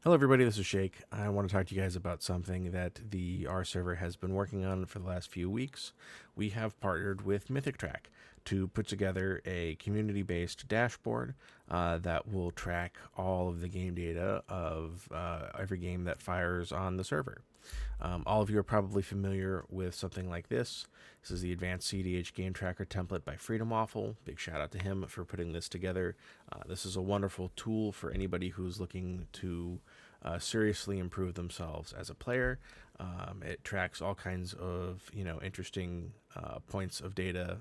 Hello, everybody. This is Shake. I want to talk to you guys about something that the R server has been working on for the last few weeks. We have partnered with MythicTrack to put together a community-based dashboard that will track all of the game data of every game that fires on the server. All of you are probably familiar with something like this. This is the Advanced CDH Game Tracker template by Freedom Waffle. Big shout out to him for putting this together. This is a wonderful tool for anybody who's looking to seriously improve themselves as a player. It tracks all kinds of interesting points of data.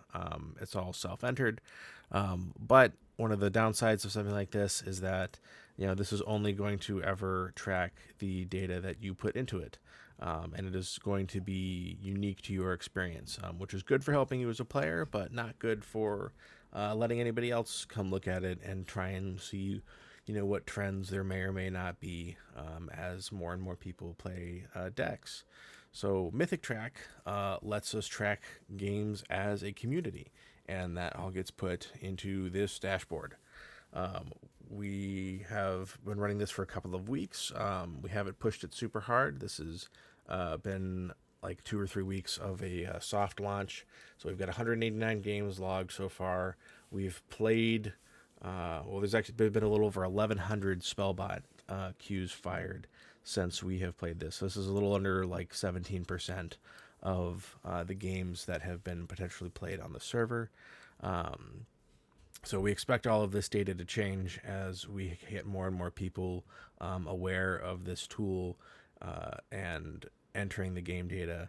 It's all self-entered, but one of the downsides of something like this is that this is only going to ever track the data that you put into it. And it is going to be unique to your experience, which is good for helping you as a player, but not good for letting anybody else come look at it and try and see, what trends there may or may not be as more and more people play decks. So MythicTrack lets us track games as a community, and that all gets put into this dashboard. We have been running this for a couple of weeks. We haven't pushed it super hard. This has been like 2 or 3 weeks of a soft launch. So we've got 189 games logged so far. We've played, there's actually been a little over 1,100 Spellbot queues fired since we have played this. So this is a little under like 17% of the games that have been potentially played on the server. So we expect all of this data to change as we get more and more people aware of this tool and entering the game data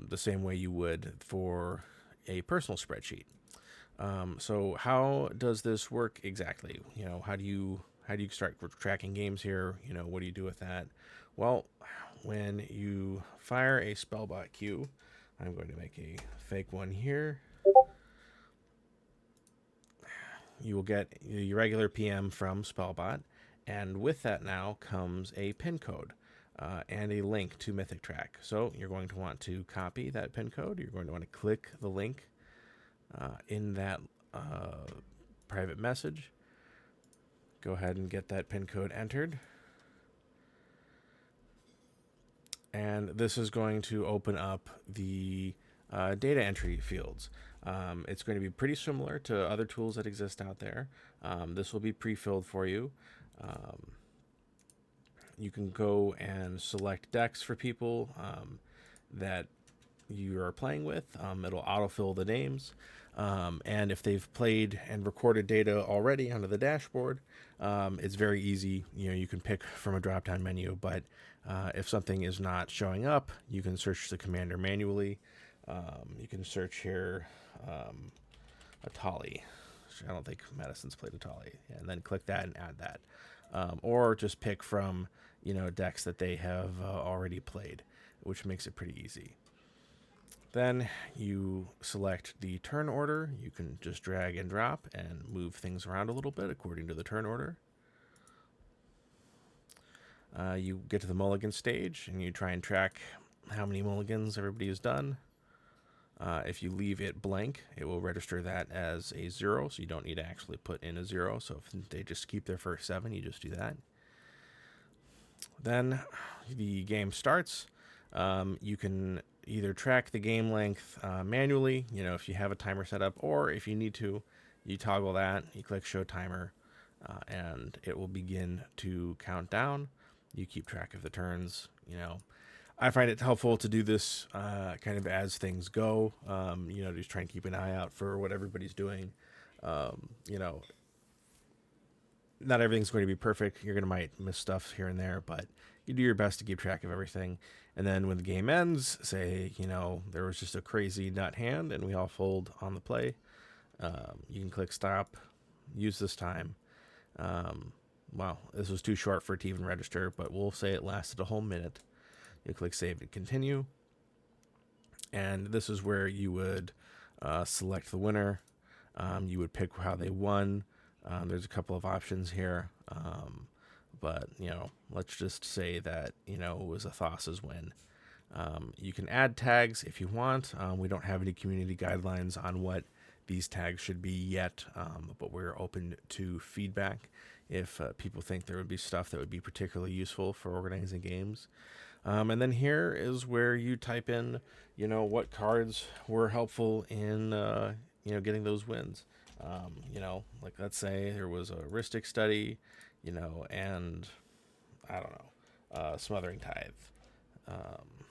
the same way you would for a personal spreadsheet. So how does this work exactly? How do you start tracking games here? What do you do with that? Well, when you fire a Spellbot queue, I'm going to make a fake one here. You will get your regular PM from Spellbot, and with that now comes a pin code and a link to MythicTrack. So you're going to want to copy that pin code. You're going to want to click the link in that private message. Go ahead and get that pin code entered. And this is going to open up the data entry fields. It's going to be pretty similar to other tools that exist out there. This will be pre-filled for you. You can go and select decks for people that you are playing with. It'll autofill the names. And if they've played and recorded data already onto the dashboard, it's very easy. You can pick from a drop-down menu, but if something is not showing up, you can search the commander manually. You can search here Atali. I don't think Madison's played Atali. And then click that and add that. Or just pick from decks that they have already played, which makes it pretty easy. Then you select the turn order. You can just drag and drop and move things around a little bit according to the turn order. You get to the mulligan stage and you try and track how many mulligans everybody has done. If you leave it blank, it will register that as a 0, so you don't need to actually put in a 0. So if they just keep their first 7, you just do that. Then the game starts. You can either track the game length manually, if you have a timer set up, or if you need to, you toggle that, you click show timer, and it will begin to count down. You keep track of the turns. I find it helpful to do this kind of as things go. Just try and keep an eye out for what everybody's doing. Not everything's going to be perfect. You're going to might miss stuff here and there, but you do your best to keep track of everything. And then when the game ends, say, there was just a crazy nut hand and we all fold on the play. You can click stop, use this time. This was too short for it to even register, but we'll say it lasted a whole minute. You click save and continue. And this is where you would select the winner. You would pick how they won. There's a couple of options here. But let's just say that, it was a Thassa's win. You can add tags if you want. We don't have any community guidelines on what these tags should be yet, but we're open to feedback. if people think there would be stuff that would be particularly useful for organizing games. And then here is where you type in, what cards were helpful in, getting those wins. Like let's say there was a heuristic study, and I don't know, smothering tithe. Um,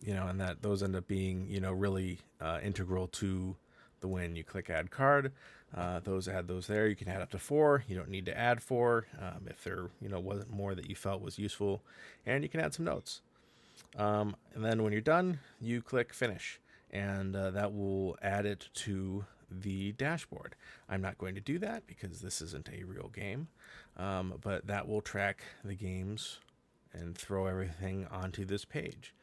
and that those end up being, really integral to the win. You click add card, add those there. You can add up to 4. You don't need to add 4 if there, wasn't more that you felt was useful, and you can add some notes. And then when you're done, you click finish, and that will add it to the dashboard. I'm not going to do that because this isn't a real game, but that will track the games and throw everything onto this page.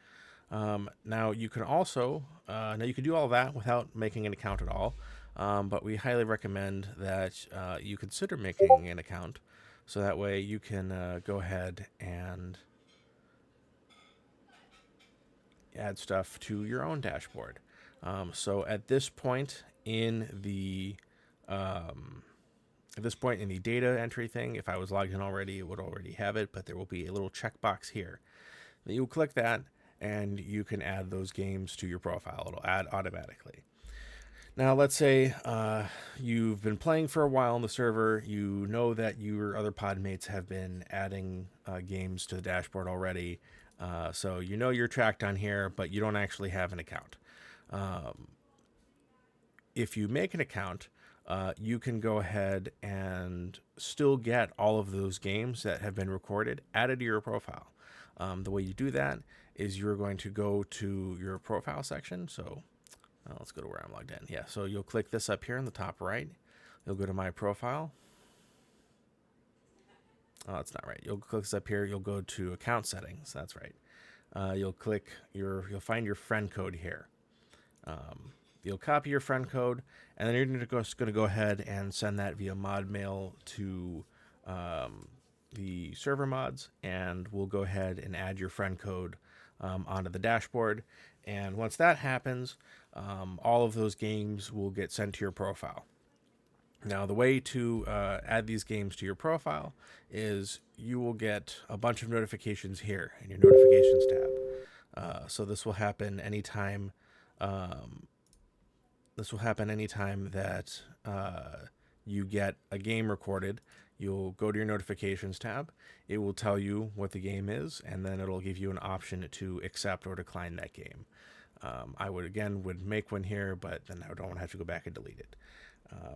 Now you can also, you can do all that without making an account at all, but we highly recommend that you consider making an account, so that way you can go ahead and add stuff to your own dashboard. So at this point in the data entry thing, if I was logged in already, it would already have it, but there will be a little checkbox here. You click that, and you can add those games to your profile. It'll add automatically. Now, let's say you've been playing for a while on the server. You know that your other pod mates have been adding games to the dashboard already. So you're tracked on here, but you don't actually have an account. If you make an account, you can go ahead and still get all of those games that have been recorded added to your profile. The way you do that is you're going to go to your profile section. So let's go to where I'm logged in. Yeah, so you'll click this up here in the top right. You'll go to my profile. Oh, that's not right. You'll click this up here. You'll go to account settings. That's right. You'll find your friend code here. You'll copy your friend code, and then you're just going to go ahead and send that via mod mail to the server mods, and we'll go ahead and add your friend code onto the dashboard. And once that happens, all of those games will get sent to your profile. Now, the way to add these games to your profile is you will get a bunch of notifications here in your notifications tab. So this will happen anytime. That you get a game recorded. You'll go to your notifications tab. It will tell you what the game is, and then it'll give you an option to accept or decline that game. I would make one here, but then I don't have to go back and delete it.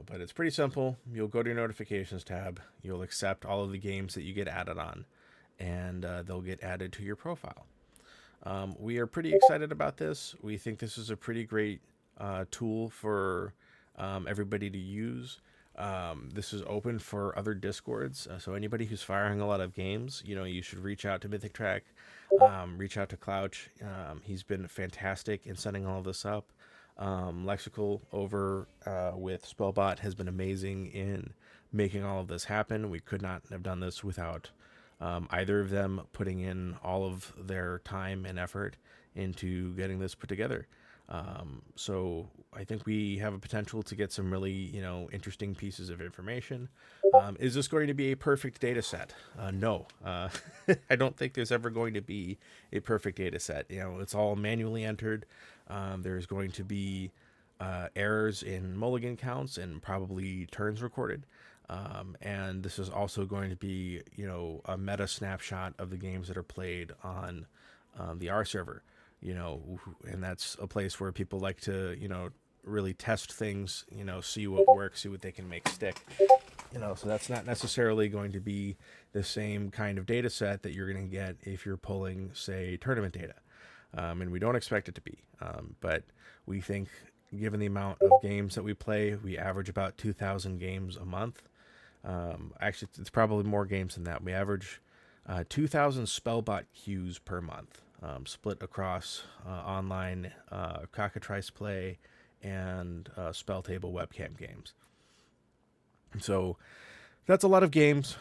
But it's pretty simple. You'll go to your notifications tab. You'll accept all of the games that you get added on, and they'll get added to your profile. We are pretty excited about this. We think this is a pretty great tool for everybody to use. This is open for other discords, so anybody who's firing a lot of games, you should reach out to MythicTrack, reach out to Clouch. He's been fantastic in setting all of this up. Lexical over with Spellbot has been amazing in making all of this happen. We could not have done this without either of them putting in all of their time and effort into getting this put together. So I think we have a potential to get some really, interesting pieces of information. Is this going to be a perfect data set? No. I don't think there's ever going to be a perfect data set. It's all manually entered. There's going to be errors in mulligan counts and probably turns recorded. And this is also going to be, a meta snapshot of the games that are played on the R server. And that's a place where people like to, really test things, see what works, see what they can make stick. So that's not necessarily going to be the same kind of data set that you're going to get if you're pulling, say, tournament data. And we don't expect it to be. But we think, given the amount of games that we play, we average about 2,000 games a month. Actually, it's probably more games than that. We average 2,000 Spellbot queues per month. Split across online cockatrice play and spell table webcam games. So that's a lot of games.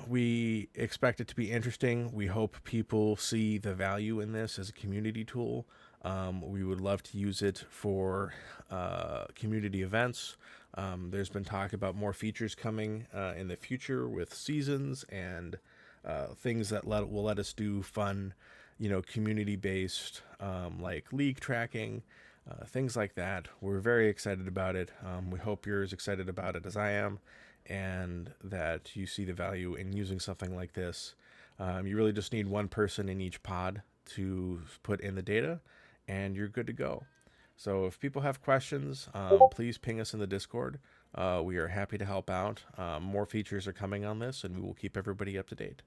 We expect it to be interesting. We hope people see the value in this as a community tool. We would love to use it for community events. There's been talk about more features coming in the future with seasons and things that will let us do fun, community-based like league tracking, things like that. We're very excited about it. We hope you're as excited about it as I am, and that you see the value in using something like this. You really just need one person in each pod to put in the data, and you're good to go. So if people have questions, please ping us in the Discord. We are happy to help out. More features are coming on this, and we will keep everybody up to date.